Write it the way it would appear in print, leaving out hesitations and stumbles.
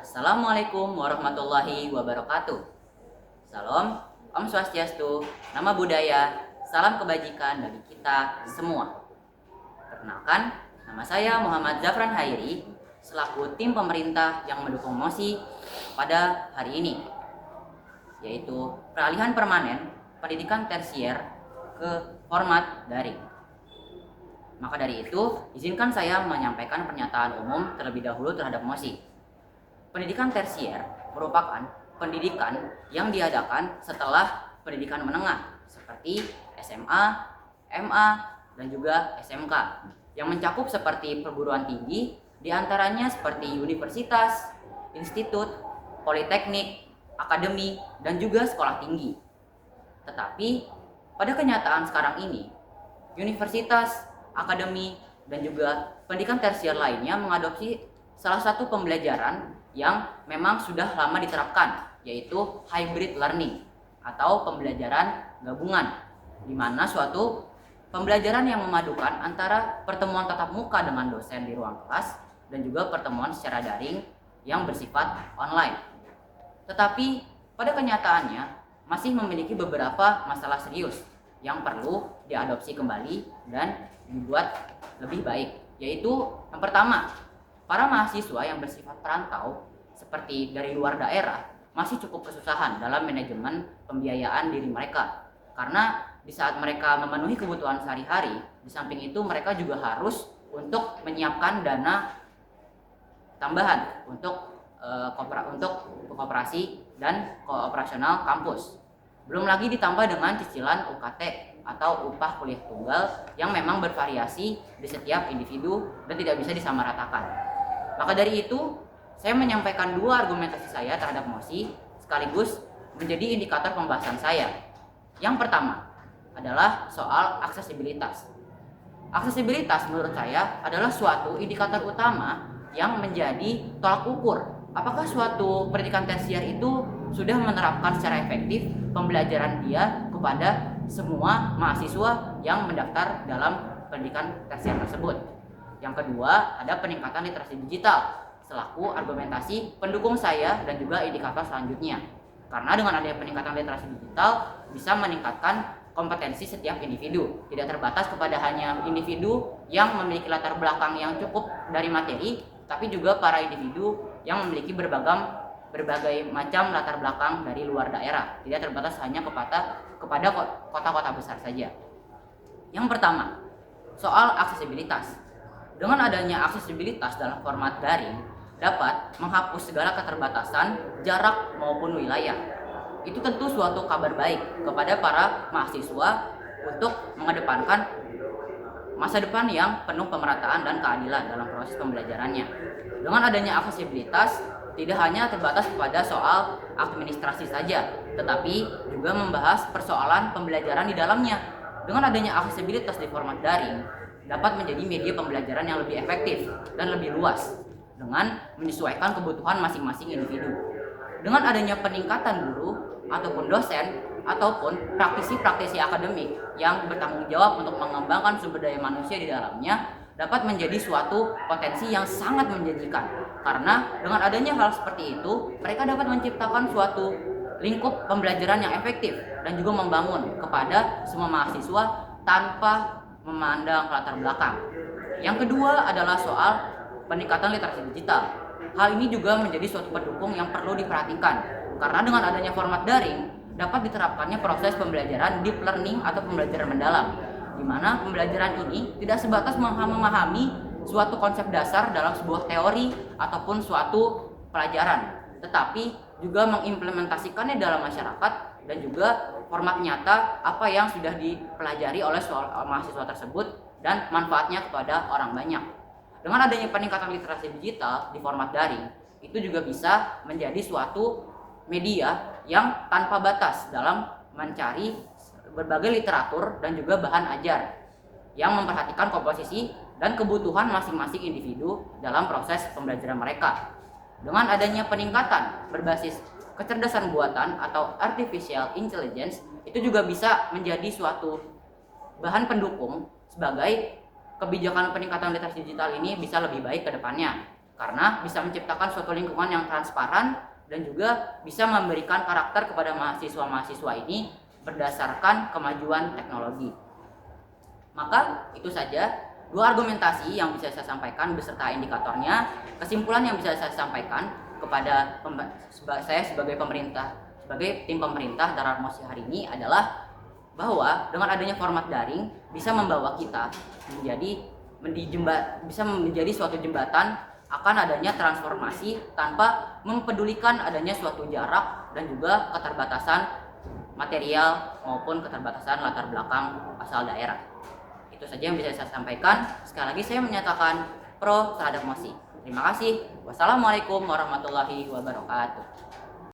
Assalamualaikum warahmatullahi wabarakatuh. Salam, Om Swastiastu, nama budaya, salam kebajikan bagi kita semua. Perkenalkan, nama saya Muhammad Zafran Hairi, selaku tim pemerintah yang mendukung MOSI pada hari ini, yaitu peralihan permanen pendidikan tersier ke format daring. Maka dari itu, izinkan saya menyampaikan pernyataan umum terlebih dahulu terhadap MOSI. Pendidikan tersier merupakan pendidikan yang diadakan setelah pendidikan menengah seperti SMA, MA, dan juga SMK yang mencakup seperti perguruan tinggi, diantaranya seperti universitas, institut, politeknik, akademi, dan juga sekolah tinggi. Tetapi pada kenyataan sekarang ini, universitas, akademi, dan juga pendidikan tersier lainnya mengadopsi salah satu pembelajaran yang memang sudah lama diterapkan, yaitu hybrid learning atau pembelajaran gabungan, di mana suatu pembelajaran yang memadukan antara pertemuan tatap muka dengan dosen di ruang kelas dan juga pertemuan secara daring yang bersifat online. Tetapi pada kenyataannya masih memiliki beberapa masalah serius yang perlu diadopsi kembali dan dibuat lebih baik, yaitu yang pertama, para mahasiswa yang bersifat perantau seperti dari luar daerah masih cukup kesusahan dalam manajemen pembiayaan diri mereka, karena di saat mereka memenuhi kebutuhan sehari-hari, di samping itu mereka juga harus untuk menyiapkan dana tambahan untuk koperasi dan kooperasional kampus. Belum lagi ditambah dengan cicilan UKT atau upah kuliah tunggal yang memang bervariasi di setiap individu dan tidak bisa disamaratakan. Maka dari itu, saya menyampaikan dua argumentasi saya terhadap MOSI sekaligus menjadi indikator pembahasan saya. Yang pertama adalah soal aksesibilitas. Aksesibilitas menurut saya adalah suatu indikator utama yang menjadi tolak ukur apakah suatu pendidikan tersier itu sudah menerapkan secara efektif pembelajaran dia kepada semua mahasiswa yang mendaftar dalam pendidikan tersier tersebut. Yang kedua, ada peningkatan literasi digital selaku argumentasi pendukung saya dan juga indikator selanjutnya. Karena dengan adanya peningkatan literasi digital bisa meningkatkan kompetensi setiap individu, tidak terbatas kepada hanya individu yang memiliki latar belakang yang cukup dari materi, tapi juga para individu yang memiliki berbagai macam latar belakang dari luar daerah, tidak terbatas hanya kepada kota-kota besar saja. Yang pertama, soal aksesibilitas. Dengan adanya aksesibilitas dalam format daring dapat menghapus segala keterbatasan jarak maupun wilayah. Itu tentu suatu kabar baik kepada para mahasiswa untuk mengedepankan masa depan yang penuh pemerataan dan keadilan dalam proses pembelajarannya. Dengan adanya aksesibilitas tidak hanya terbatas kepada soal administrasi saja, tetapi juga membahas persoalan pembelajaran di dalamnya. Dengan adanya aksesibilitas di format daring dapat menjadi media pembelajaran yang lebih efektif dan lebih luas dengan menyesuaikan kebutuhan masing-masing individu. Dengan adanya peningkatan guru ataupun dosen ataupun praktisi-praktisi akademik yang bertanggung jawab untuk mengembangkan sumber daya manusia di dalamnya dapat menjadi suatu potensi yang sangat menjanjikan, karena dengan adanya hal seperti itu mereka dapat menciptakan suatu lingkup pembelajaran yang efektif dan juga membangun kepada semua mahasiswa tanpa memandang latar belakang. Yang kedua adalah soal peningkatan literasi digital. Hal ini juga menjadi suatu pendukung yang perlu diperhatikan, karena dengan adanya format daring dapat diterapkannya proses pembelajaran deep learning atau pembelajaran mendalam, di mana pembelajaran ini tidak sebatas memahami suatu konsep dasar dalam sebuah teori ataupun suatu pelajaran, tetapi juga mengimplementasikannya dalam masyarakat dan juga format nyata apa yang sudah dipelajari oleh mahasiswa tersebut dan manfaatnya kepada orang banyak. Dengan adanya peningkatan literasi digital di format daring, itu juga bisa menjadi suatu media yang tanpa batas dalam mencari berbagai literatur dan juga bahan ajar yang memperhatikan komposisi dan kebutuhan masing-masing individu dalam proses pembelajaran mereka. Dengan adanya peningkatan berbasis kecerdasan buatan atau artificial intelligence, itu juga bisa menjadi suatu bahan pendukung sebagai kebijakan peningkatan literasi digital ini bisa lebih baik ke depannya. karena bisa menciptakan suatu lingkungan yang transparan dan juga bisa memberikan karakter kepada mahasiswa-mahasiswa ini berdasarkan kemajuan teknologi. Maka itu saja dua argumentasi yang bisa saya sampaikan beserta indikatornya. Kesimpulan yang bisa saya sampaikan kepada saya sebagai tim pemerintah Dararmosi hari ini adalah bahwa dengan adanya format daring bisa membawa kita bisa menjadi suatu jembatan akan adanya transformasi tanpa mempedulikan adanya suatu jarak dan juga keterbatasan material maupun keterbatasan latar belakang asal daerah. Itu saja yang bisa saya sampaikan. Sekali lagi saya menyatakan pro terhadap MOSI. Terima kasih. Wassalamualaikum warahmatullahi wabarakatuh.